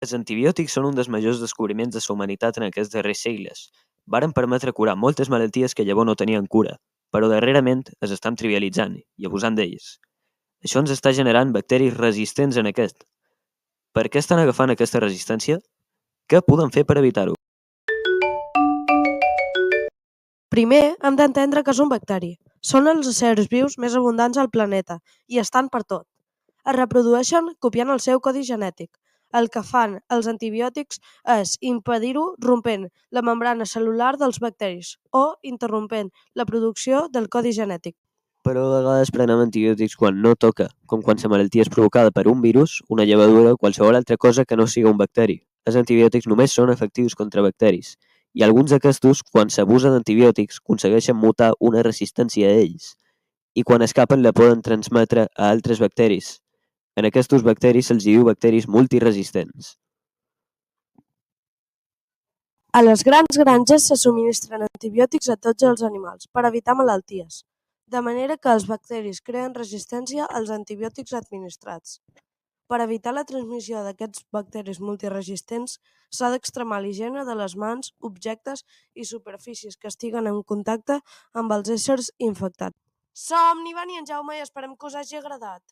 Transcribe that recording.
Els antibiòtics són un dels majors descobriments de la humanitat en aquests darrers segles. Varen permetre curar moltes malalties que llavors no tenien cura, però darrerament els estem trivialitzant i abusant d'ells. Això ens està generant bacteris resistents en aquest. Per què estan agafant aquesta resistència? Què podem fer per evitar-ho? Primer, hem d'entendre que és un bacteri. Són els éssers vius més abundants al planeta i estan per tot. Es reprodueixen copiant el seu codi genètic. El que fan els antibiòtics és impedir-ho rompent la membrana cel·lular dels bacteris o interrompent la producció del codi genètic. Però a vegades prenem antibiòtics quan no toca, com quan la malaltia és provocada per un virus, una llevadura o qualsevol altra cosa que no siga un bacteri. Els antibiòtics només són efectius contra bacteris, i alguns d'aquestos, quan s'abusa d'antibiòtics, aconsegueixen mutar una resistència a ells, i quan escapen la poden transmetre a altres bacteris. En aquests bacteris se'ls diu bacteris multiresistents. A les grans granges se subministren antibiòtics a tots els animals per evitar malalties, de manera que els bacteris creen resistència als antibiòtics administrats. Per evitar la transmissió d'aquests bacteris multiresistents, s'ha d'extremar l'higiene de les mans, objectes i superfícies que estiguen en contacte amb els éssers infectats. Som n'Ivan i en Jaume i esperem que us hagi agradat.